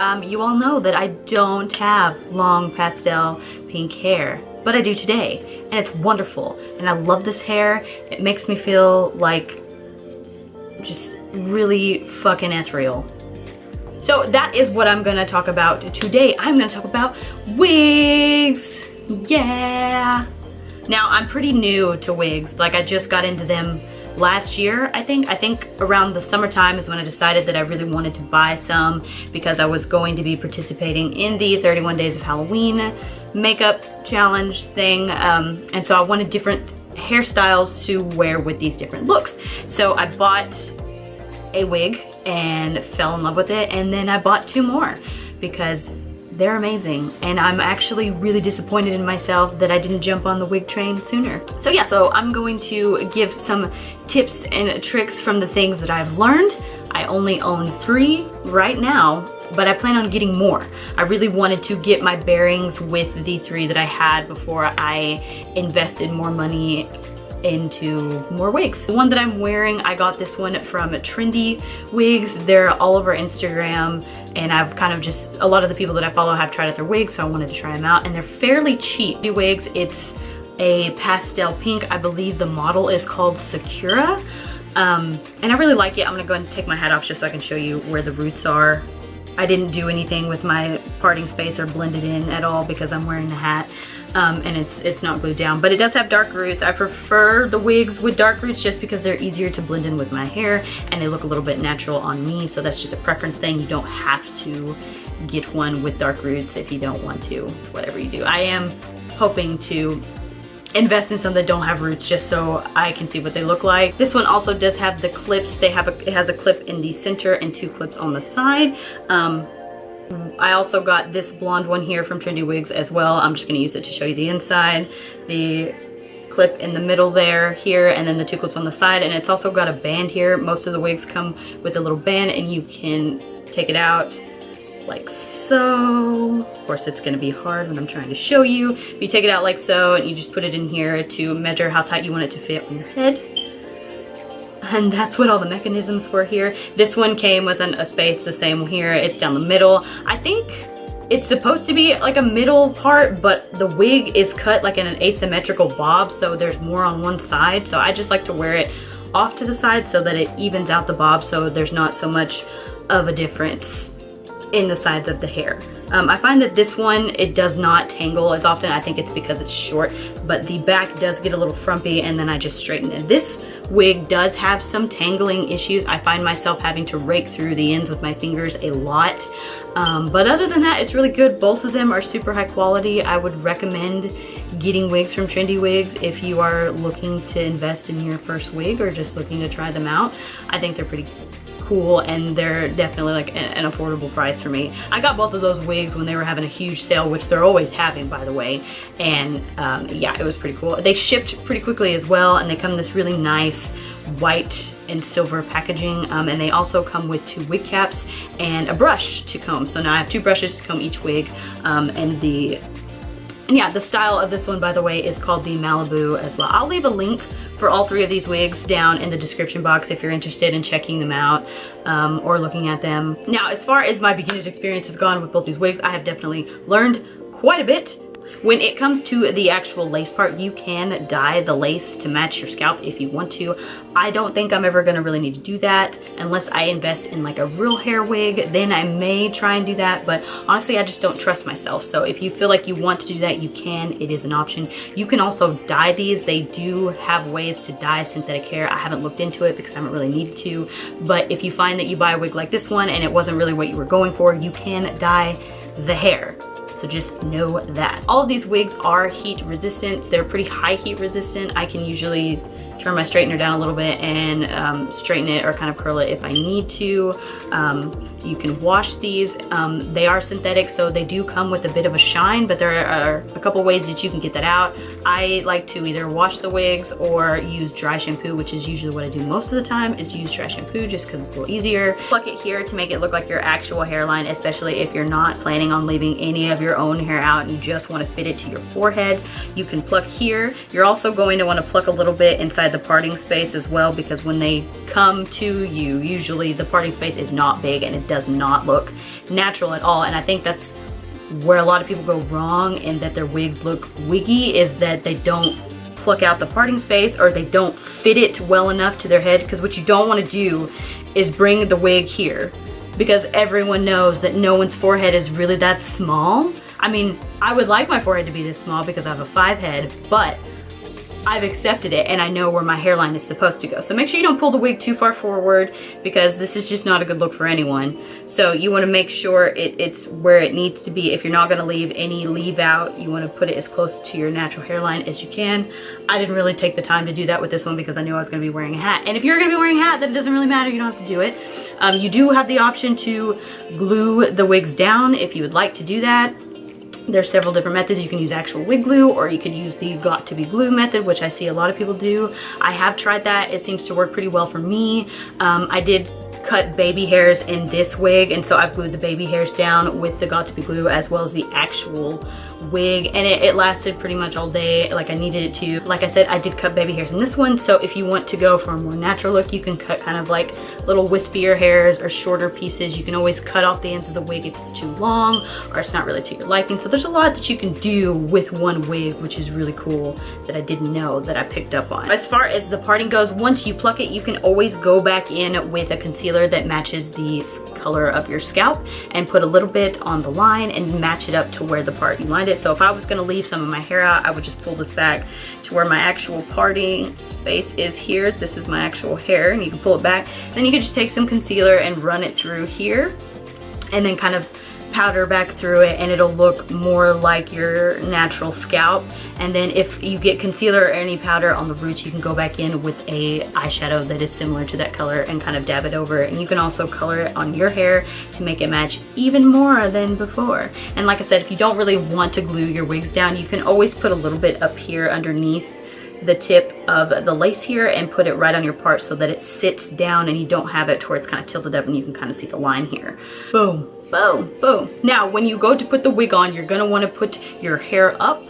You all know that I don't have long pastel pink hair, but I do today, and it's wonderful, and I love this hair. It makes me feel like just really fucking ethereal. So that is what I'm gonna talk about today. I'm gonna talk about wigs. Yeah. Now I'm pretty new to wigs. Like I just got into them last year, I think. I think around the summertime is when I decided that I really wanted to buy some because I was going to be participating in the 31 Days of Halloween makeup challenge thing. And so I wanted different hairstyles to wear with these different looks. So I bought a wig and fell in love with it, and then I bought 2 more because they're amazing, and I'm actually really disappointed in myself that I didn't jump on the wig train sooner. So yeah, so I'm going to give some tips and tricks from the things that I've learned. I only own 3 right now, but I plan on getting more. I really wanted to get my bearings with the 3 that I had before I invested more money into more wigs. The one that I'm wearing, I got this one from Trendywigs. They're all over Instagram, and I've kind of just, a lot of the people that I follow have tried out their wigs, so I wanted to try them out, and they're fairly cheap. The wigs, it's a pastel pink. I believe the model is called Sakura, and I really like it. I'm gonna go ahead and take my hat off just so I can show you where the roots are. I didn't do anything with my parting space or blend it in at all because I'm wearing the hat. And it's not glued down, but it does have dark roots. I prefer the wigs with dark roots just because they're easier to blend in with my hair and they look a little bit natural on me, so that's just a preference thing. You don't have to get one with dark roots if you don't want to. It's whatever you do. I am hoping to invest in some that don't have roots just so I can see what they look like. This one also does have the clips. It has a clip in the center and 2 clips on the side. I also got this blonde one here from Trendywigs as well. I'm just gonna use it to show you the inside. The clip in the middle there, here, and then the 2 clips on the side, and it's also got a band here. Most of the wigs come with a little band, and you can take it out like so. Of course, it's gonna be hard when I'm trying to show you. You take it out like so, and you just put it in here to measure how tight you want it to fit on your head. And that's what all the mechanisms for here. This one came with a space the same here. It's down the middle. I think it's supposed to be like a middle part, but the wig is cut like in an asymmetrical bob, so there's more on one side. So I just like to wear it off to the side so that it evens out the bob, so there's not so much of a difference in the sides of the hair. I find that this one, it does not tangle as often. I think it's because it's short, but the back does get a little frumpy, and then I just straighten it. This wig does have some tangling issues. I find myself having to rake through the ends with my fingers a lot. But other than that, it's really good. Both of them are super high quality. I would recommend getting wigs from Trendywigs if you are looking to invest in your first wig or just looking to try them out. I think they're pretty cool, and they're definitely like an affordable price for me. I got both of those wigs when they were having a huge sale, which they're always having, by the way, and yeah, it was pretty cool. They shipped pretty quickly as well, and they come in this really nice white and silver packaging, and they also come with 2 wig caps and a brush to comb. So now I have 2 brushes to comb each wig, and yeah, the style of this one, by the way, is called the Malibu as well. I'll leave a link for all 3 of these wigs down in the description box if you're interested in checking them out or looking at them. Now, as far as my beginner's experience has gone with both these wigs, I have definitely learned quite a bit. When it comes to the actual lace part, you can dye the lace to match your scalp if you want to. I don't think I'm ever gonna really need to do that unless I invest in like a real hair wig. Then I may try and do that, but honestly, I just don't trust myself. So if you feel like you want to do that, you can. It is an option. You can also dye these. They do have ways to dye synthetic hair. I haven't looked into it because I haven't really needed to, but if you find that you buy a wig like this one and it wasn't really what you were going for, you can dye the hair. So just know that. All of these wigs are heat resistant. They're pretty high heat resistant. I can usually turn my straightener down a little bit and straighten it or kind of curl it if I need to. You can wash these. They are synthetic, so they do come with a bit of a shine, but there are a couple ways that you can get that out. I like to either wash the wigs or use dry shampoo, which is usually what I do most of the time, is use dry shampoo just because it's a little easier. Pluck it here to make it look like your actual hairline, especially if you're not planning on leaving any of your own hair out and you just want to fit it to your forehead. You can pluck here. You're also going to want to pluck a little bit inside the the parting space as well, because when they come to you, usually the parting space is not big and it does not look natural at all. And I think that's where a lot of people go wrong, and that their wigs look wiggy, is that they don't pluck out the parting space, or they don't fit it well enough to their head. Because what you don't want to do is bring the wig here, because everyone knows that no one's forehead is really that small. I mean, I would like my forehead to be this small because I have a 5 head, but I've accepted it and I know where my hairline is supposed to go. So make sure you don't pull the wig too far forward, because this is just not a good look for anyone. So you want to make sure it's where it needs to be. If you're not going to leave any leave out, you want to put it as close to your natural hairline as you can. I didn't really take the time to do that with this one because I knew I was going to be wearing a hat. And if you're going to be wearing a hat, then it doesn't really matter. You don't have to do it. You do have the option to glue the wigs down if you would like to do that. There's several different methods. You can use actual wig glue, or you could use the got to be glue method, which I see a lot of people do. I have tried that. It seems to work pretty well for me. I did cut baby hairs in this wig, and so I've glued the baby hairs down with the got to be glue as well as the actual wig, and it lasted pretty much all day like I needed it to. Like I said, I did cut baby hairs in this one, so if you want to go for a more natural look, you can cut kind of like little wispier hairs or shorter pieces. You can always cut off the ends of the wig if it's too long or it's not really to your liking. So there's a lot that you can do with one wig, which is really cool, that I didn't know that I picked up on. As far as the parting goes, once you pluck it, you can always go back in with a concealer that matches the color of your scalp and put a little bit on the line and match it up to where the part you lined it. So if I was going to leave some of my hair out, I would just pull this back to where my actual parting space is here. This is my actual hair, and you can pull it back. Then you can just take some concealer and run it through here, and then kind of powder back through it, and it'll look more like your natural scalp. And then if you get concealer or any powder on the roots, you can go back in with a eyeshadow that is similar to that color and kind of dab it over it. And you can also color it on your hair to make it match even more than before. And like I said, if you don't really want to glue your wigs down, you can always put a little bit up here underneath the tip of the lace here and put it right on your part so that it sits down and you don't have it to where it's kind of tilted up and you can kind of see the line here. Boom, boom, boom. Now, when you go to put the wig on, you're gonna wanna put your hair up.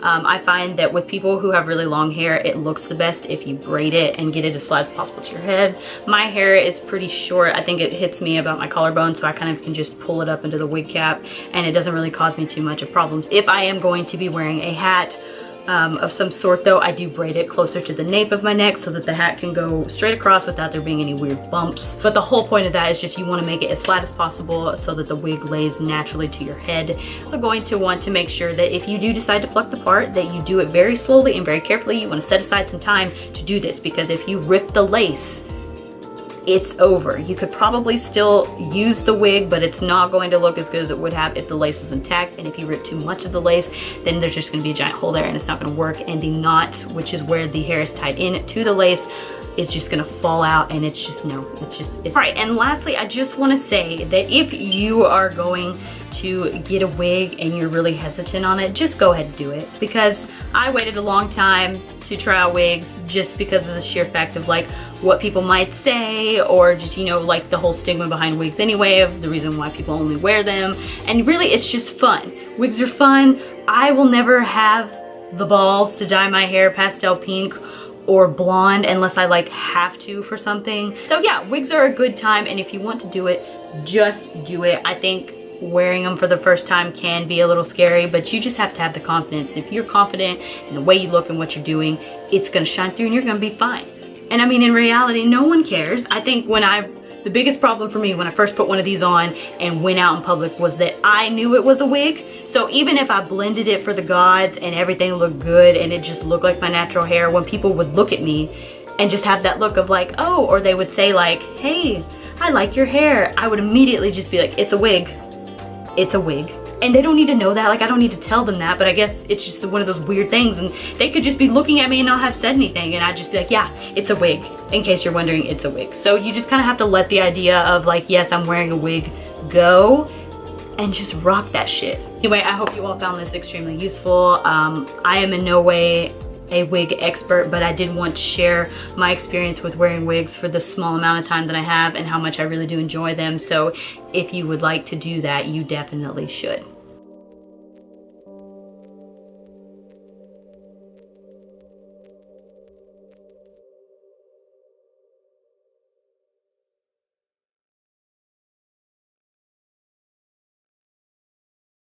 I find that with people who have really long hair, it looks the best if you braid it and get it as flat as possible to your head. My hair is pretty short. I think it hits me about my collarbone, so I kind of can just pull it up into the wig cap, and it doesn't really cause me too much of problems. If I am going to be wearing a hat of some sort though, I do braid it closer to the nape of my neck so that the hat can go straight across without there being any weird bumps. But the whole point of that is just you want to make it as flat as possible so that the wig lays naturally to your head. Also going to want to make sure that if you do decide to pluck the part, that you do it very slowly and very carefully. You want to set aside some time to do this, because if you rip the lace, it's over. You could probably still use the wig, but it's not going to look as good as it would have if the lace was intact. And if you rip too much of the lace, then there's just gonna be a giant hole there and it's not gonna work. And the knot, which is where the hair is tied in to the lace, it's just gonna fall out, and it's just, no, it's all right. And lastly, I just wanna say that if you are going to get a wig and you're really hesitant on it, just go ahead and do it, because I waited a long time to try out wigs just because of the sheer fact of like what people might say, or just, you know, like the whole stigma behind wigs anyway, of the reason why people only wear them. And really, it's just fun. Wigs are fun. I will never have the balls to dye my hair pastel pink or blonde unless I like have to for something. So yeah, wigs are a good time, and if you want to do it, just do it. I think wearing them for the first time can be a little scary, but you just have to have the confidence. If you're confident in the way you look and what you're doing, it's gonna shine through and you're gonna be fine. And I mean, in reality, no one cares. I think the biggest problem for me when I first put one of these on and went out in public was that I knew it was a wig. So even if I blended it for the gods and everything looked good and it just looked like my natural hair, when people would look at me and just have that look of like, oh, or they would say like, hey, I like your hair, I would immediately just be like, it's a wig. It's a wig. And they don't need to know that. Like, I don't need to tell them that, but I guess it's just one of those weird things, and they could just be looking at me and not have said anything, and I'd just be like, yeah, it's a wig. In case you're wondering, it's a wig. So you just kind of have to let the idea of like, yes, I'm wearing a wig go, and just rock that shit. Anyway, I hope you all found this extremely useful. I am in no way a wig expert, but I did want to share my experience with wearing wigs for the small amount of time that I have and how much I really do enjoy them. So if you would like to do that, you definitely should.